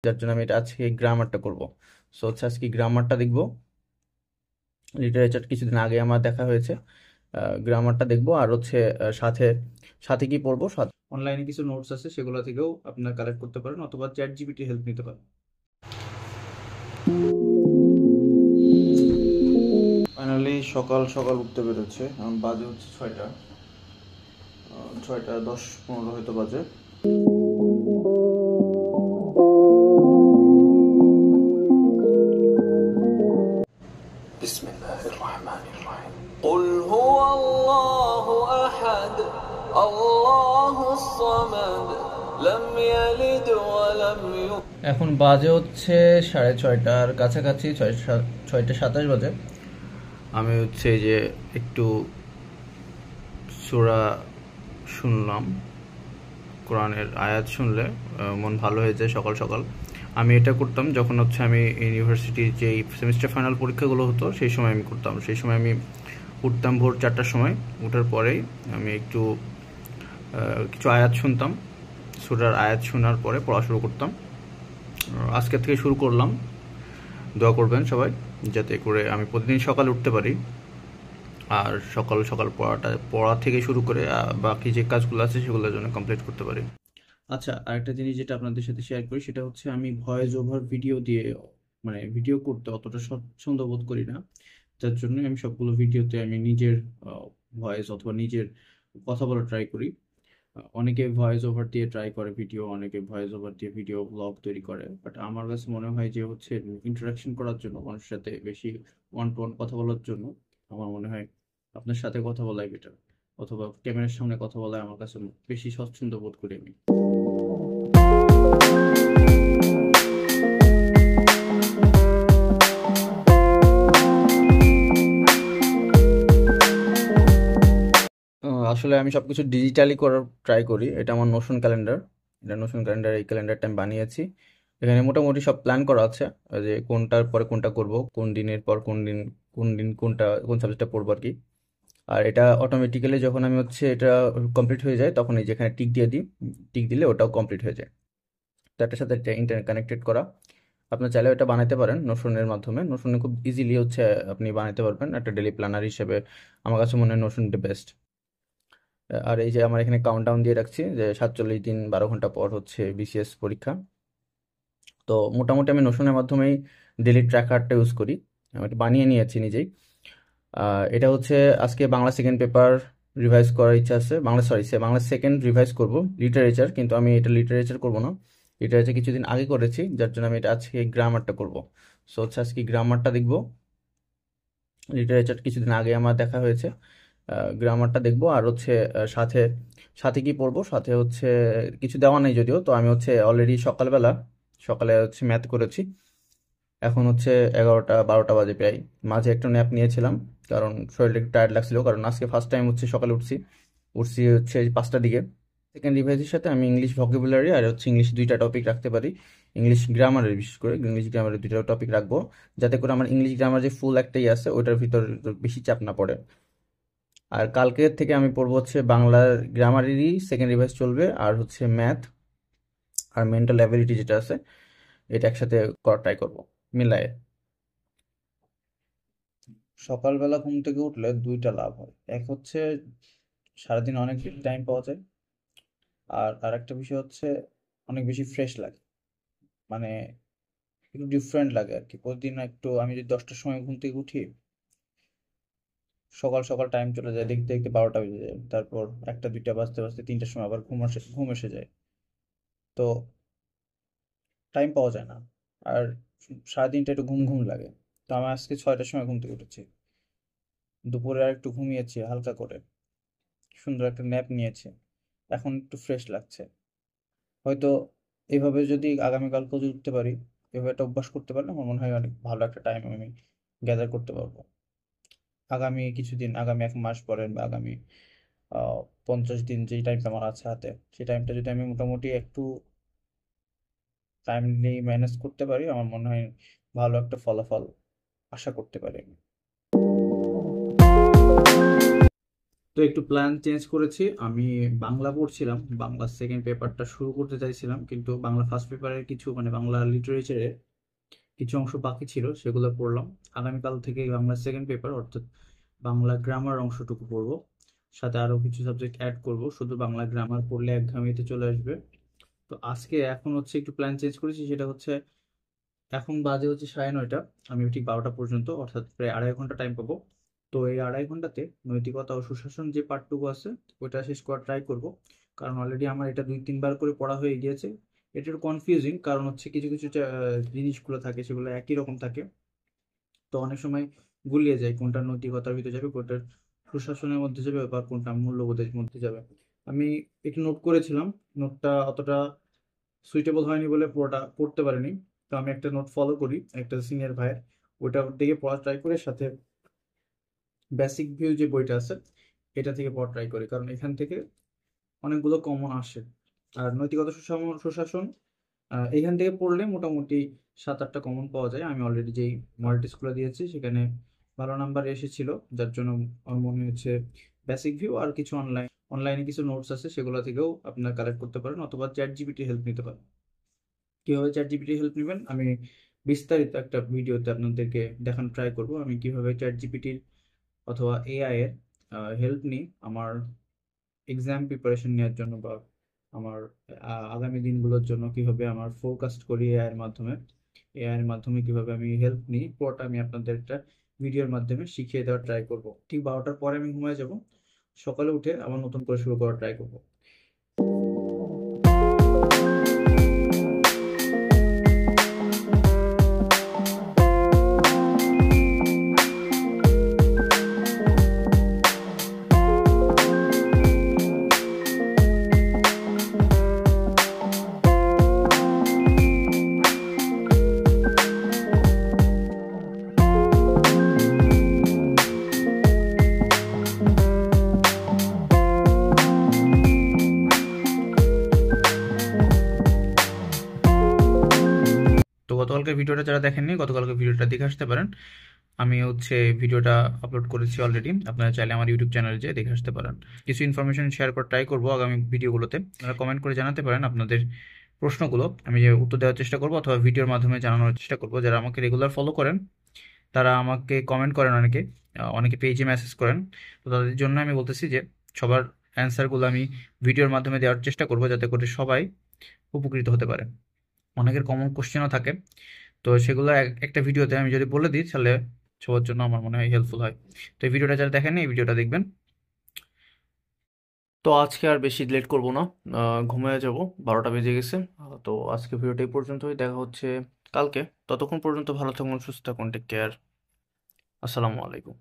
যার জন্য আমি এটা আজকে গ্রামারটা করব। সো হচ্ছে আজকে গ্রামারটা দেখব। লিটারেচার কিছুদিন আগে আমার দেখা হয়েছে, গ্রামারটা দেখবো। আর হচ্ছে সাথে সাথে কি পড়বো, সাথে অনলাইনে কিছু নোটস আছে, সেগুলো থেকেও আপনারা কালেক্ট করতে পারেন অথবা চ্যাট জিপিটি হেল্প নিতে পারেন। ফাইনালি সকাল সকাল উঠতে বেরোচ্ছে, এখন বাজে হচ্ছে 6টা, 6টা 10-15 হয়তো বাজে। বিসমিল্লাহির রহমানির রহিম। قل هو الله أحد الله الصمد لم يلد ولم يولد। এখন বাজে হচ্ছে 6:30-র কাছাকাছি, 6টা 27 বাজে। আমি হচ্ছে এই যে একটু সূরা শুনলাম। কোরআনের আয়াত শুনলে মন ভালো হয়ে যায় সকাল সকাল। আমি এটা করতাম যখন হচ্ছে আমি ইউনিভার্সিটির যে সেমিস্টার ফাইনাল পরীক্ষাগুলো হতো, সেই সময় আমি করতাম। সেই সময় আমি উঠতাম ভোর 4টার সময়। উঠার পরেই আমি একটু কিছু আয়াত শুনতাম। সূরার আয়াত শোনার পরে পড়া শুরু করতাম। আজকে থেকে শুরু করলাম। দোয়া করবেন সবাই যাতে করে আমি প্রতিদিন সকালে উঠতে পারি, আর সকাল সকাল পড়া থেকে শুরু করে বাকি যে কাজগুলো আছে সেগুলোর জন্য কমপ্লিট করতে পারি। আচ্ছা, আরেকটা জিনিস যেটা আপনাদের সাথে শেয়ার করি সেটা হচ্ছে আমি ভয়েস ওভার ভিডিও দিয়ে, মানে ভিডিও করতে অতটা স্বচ্ছন্দ বোধ করি না। যার জন্য আমি সবগুলো ভিডিওতে আমি নিজের ভয়েস অথবা নিজের কথা বলা ট্রাই করি। অনেকে ভয়েস ওভার দিয়ে ট্রাই করে ভিডিও, অনেকে ভয়েস ওভার দিয়ে ভিডিও ব্লগ তৈরি করে, বাট আমার কাছে মনে হয় যে হচ্ছে ইন্টারাকশন করার জন্য, মানুষের সাথে বেশি ওয়ান টু ওয়ান কথা বলার জন্য আমার মনে হয় আপনার সাথে কথা বলাই বেটার, অথবা ক্যামেরার সামনে কথা বলায় আমার কাছে বেশি স্বচ্ছন্দ বোধ করি আমি। আসলে আমি সবকিছু ডিজিটালি করার ট্রাই করি। এটা আমার নোশন ক্যালেন্ডার, এটা নোশন ক্যালেন্ডার, এই ক্যালেন্ডারটা আমি বানিয়েছি। এখানে মোটামুটি সব প্ল্যান করা আছে, যে কোনটার পরে কোনটা করব, কোন দিনের পর কোন দিন কোনটা কোন সাবজেক্টটা পড়বো আর কি। আর এটা অটোমেটিক্যালি যখন আমি হচ্ছে এটা কমপ্লিট হয়ে যায়, তখন এই যেখানে টিক দিয়ে দিই, টিক দিলে ওটাও কমপ্লিট হয়ে যায়। তো এটার সাথে ইন্টারনেট কানেক্টেড করা। আপনার চাইলে এটা বানাতে পারেন নোশনের মাধ্যমে। নোশনে খুব ইজিলি হচ্ছে আপনি বানাতে পারবেন একটা ডেলি প্ল্যানার হিসেবে। আমার কাছে মনে হয় নোশনটা বেস্ট। আর এই যে আমার এখানে কাউন্টডাউন দিয়ে রাখছি যে 47 দিন 12 ঘন্টা পর হচ্ছে বিসিএস পরীক্ষা। তো মোটামুটি আমি নোশনের মাধ্যমেই ডেলি ট্র্যাকারটা ইউজ করি। আমি এটা বানিয়ে নিয়েছি নিজেই। এটা হচ্ছে আজকে বাংলা সেকেন্ড পেপার রিভাইজ করার ইচ্ছা আছে। বাংলা সেকেন্ড রিভাইজ করব লিটারেচার, কিন্তু আমি এটা লিটারেচার করব না, লিটারেচার কিছুদিন আগে করেছি, যার জন্য আমি এটা আজকে গ্রামারটা করব। সো হচ্ছে আজকে গ্রামারটা দেখব। লিটারেচার কিছুদিন আগে আমার দেখা হয়েছে, গ্রামারটা দেখবো। আর হচ্ছে সাথে সাথে কি পড়বো, সাথে হচ্ছে কিছু দেওয়া নেই যদিও। তো আমি হচ্ছে অলরেডি সকালে হচ্ছে ম্যাথ করেছি। এখন হচ্ছে 11টা 12টা বাজে প্রায়। মাঝে একটা ন্যাপ নিয়েছিলাম, কারণ শরীরটা একটু টায়ার্ড লাগছিল, কারণ আজকে ফার্স্ট টাইম হচ্ছে সকালে উঠছি হচ্ছে 5টার দিকে। সেকেন্ড রিভাইজের সাথে আমি ইংলিশ ভোকাবুলারি আর হচ্ছে ইংলিশ 2টা টপিক রাখতে পারি। ইংলিশ গ্রামারের, বিশেষ করে ইংলিশ গ্রামারের 2টা টপিক রাখবো, যাতে করে আমার ইংলিশ গ্রামার যে ফুল একটাই আছে ওইটার ভিতর বেশি চাপ না পড়ে। আর কালকের থেকে আমি পড়বো হচ্ছে বাংলার গ্রামারেরই সেকেন্ড রিভাইজ চলবে, আর হচ্ছে ম্যাথ আর মেন্টাল অ্যাবিলিটি যেটা আছে এটা একসাথে করার ট্রাই করবো মিলায়ে। সকালবেলা ঘুম থেকে উঠলে 2টা লাভ হয়। এক হচ্ছে সারাদিন অনেক বেশি টাইম পাওয়া যায়, আর আরেকটা বিষয় হচ্ছে অনেক বেশি ফ্রেশ লাগে, মানে একটু ডিফারেন্ট লাগে আর কি। প্রতিদিন একটু, আমি যদি 10টার সময় ঘুম থেকে উঠি, সকাল সকাল টাইম চলে যায়, দেখতে দেখতে 12টা বেজে যায়, তারপর 1টা 2টা বাজতে বাজতে 3টার সময় আবার ঘুম এসে যায়। তো টাইম পাওয়া যায় না, আর সারাদিনটা একটু ঘুম ঘুম লাগে। তো আমি আজকে 6টার সময় ঘুম থেকে উঠেছি, দুপুরে আর একটু ঘুমিয়েছি হালকা করে, সুন্দর একটা ন্যাপ নিয়েছি, এখন একটু ফ্রেশ লাগছে। হয়তো এইভাবে যদি আগামীকালকেও যদি উঠতে পারি, এভাবে একটা অভ্যাস করতে পারলে আমার মনে হয় অনেক ভালো একটা টাইম আমি গ্যাদার করতে পারবো। আগামী 1 মাস পরের বা আগামী 50 দিন যেই টাইমটা আমার আছে হাতে, সেই টাইমটা যদি আমি মোটামুটি একটু টাইমলি ম্যানেজ করতে পারি, আমার মনে হয় ভালো একটা ফলাফল আশা করতে পারি আমি। তো তো একটু প্ল্যান চেঞ্জ করেছি। আমি বাংলা পড়ছিলাম, বাংলা সেকেন্ড পেপারটা শুরু করতে চাইছিলাম, কিন্তু বাংলা ফার্স্ট পেপারের কিছু মানে বাংলা লিটারেচারের কিছু অংশ বাকি ছিল, সেগুলো পড়লাম। আগামীকাল থেকে বাংলা সেকেন্ড পেপার অর্থাৎ বাংলা গ্রামার অংশটুকু পড়বো, সাথে আরো কিছু সাবজেক্ট অ্যাড করব। শুধু বাংলা গ্রামার পড়লে একঘেয়েমিতে চলে আসবে। তো আজকে এখন হচ্ছে একটু প্ল্যান চেঞ্জ করেছি, সেটা হচ্ছে এখন বাজে হচ্ছে 9:30। আমি ঠিক 12টা পর্যন্ত অর্থাৎ প্রায় 2.5 ঘন্টা টাইম পাবো। তো এই 2.5 ঘন্টাতে নৈতিকতা ও সুশাসন যে পার্টটুকু আছে ওইটা শেষ করার ট্রাই করব। কারণ অলরেডি আমার এটা 2-3 বার করে পড়া হয়ে গিয়েছে। এটা একটু কনফিউজিং, কারণ হচ্ছে কিছু কিছু জিনিসগুলো থাকে সেগুলো একই রকম থাকে। তো অনেক সময় গুলিয়ে যায় কোনটা নৈতিকতার ভিতরে যাবে, কোনটা সুশাসনের মধ্যে যাবে, বা কোনটা মূল্যবোধের মধ্যে যাবে। আমি একটু নোট করেছিলাম, নোটটা অতটা সুইটেবল হয়নি বলে পুরোটা পড়তে পারিনি। তো আমি একটা নোট ফলো করি একটা সিনিয়র ভাইয়ের, ওইটা দিকে পড়া ট্রাই করে, সাথে বেসিক ভিউ যে বইটা আছে এটা থেকে পড়া ট্রাই করি, কারণ এখান থেকে অনেকগুলো কমন আসে। আর নৈতিকতা সুশাসন এখান থেকে পড়লে মোটামুটি 7-8টা কমন পাওয়া যায়। আমি অলরেডি যেই মডেল টেস্টগুলো দিয়েছি সেখানে ভালো নাম্বার এসেছিল, যার জন্য আমার মনে হচ্ছে বেসিক ভিউ আর কিছু অনলাইনে কিছু নোটস আছে সেগুলো থেকেও আপনারা কালেক্ট করতে পারেন, অথবা চ্যাট জিপিটি হেল্প নিতে পারেন। কিভাবে চ্যাট জিপিটি হেল্প নেবেন আমি বিস্তারিত একটা ভিডিওতে আপনাদেরকে দেখানো ট্রাই করব, আমি কিভাবে চ্যাট জিপিটির অথবা এআই এর হেল্প নিই আমার এক্সাম প্রিপারেশন নেওয়ার জন্য, বা আমার আগামী দিনগুলোর জন্য কিভাবে আমার ফোরকাস্ট করি এআই এর মাধ্যমে কিভাবে আমি হেল্প নিই, পুরোটা আমি আপনাদের একটা ভিডিওর মাধ্যমে শিখিয়ে দেওয়ার ট্রাই করব। ঠিক 12টার পরে আমি ঘুমিয়ে যাব, সকালে উঠে আবার নতুন করে শুরু করার ট্রাই করব। তো গতকালকে ভিডিওটা যারা দেখেননি, গতকালকে ভিডিওটা দেখে আসতে পারেন। আমি হচ্ছে ভিডিওটা আপলোড করেছি অলরেডি, আপনারা চাইলে আমার ইউটিউব চ্যানেলে যেয়ে দেখে আসতে পারেন। কিছু ইনফরমেশন শেয়ার করার ট্রাই করবো আগামী ভিডিওগুলোতে। আপনারা কমেন্ট করে জানাতে পারেন আপনাদের প্রশ্নগুলো, আমি যে উত্তর দেওয়ার চেষ্টা করবো অথবা ভিডিওর মাধ্যমে জানানোর চেষ্টা করবো। যারা আমাকে রেগুলার ফলো করেন তারা আমাকে কমেন্ট করেন, অনেকে পেজে মেসেজ করেন। তো তাদের জন্য আমি বলতেছি যে সবার অ্যান্সারগুলো আমি ভিডিওর মাধ্যমে দেওয়ার চেষ্টা করবো, যাতে করে সবাই উপকৃত হতে পারে। অনেকের কমন কোশ্চেনও থাকে, তো সেগুলো একটা ভিডিওতে আমি যদি বলে দিই তাহলে সবার জন্য আমার মনে হয় হেল্পফুল হয়। তো এই ভিডিওটা যারা দেখেননি এই ভিডিওটা দেখবেন। তো আজকে আর বেশি লেট করব না, ঘুমিয়ে যাব, 12টা বেজে গেছে। তো আজকে ভিডিওটা এই পর্যন্তই, দেখা হচ্ছে কালকে। ততক্ষণ পর্যন্ত ভালো থাকুন, সুস্থ থাকুন, টেক কেয়ার। আসসালামু আলাইকুম।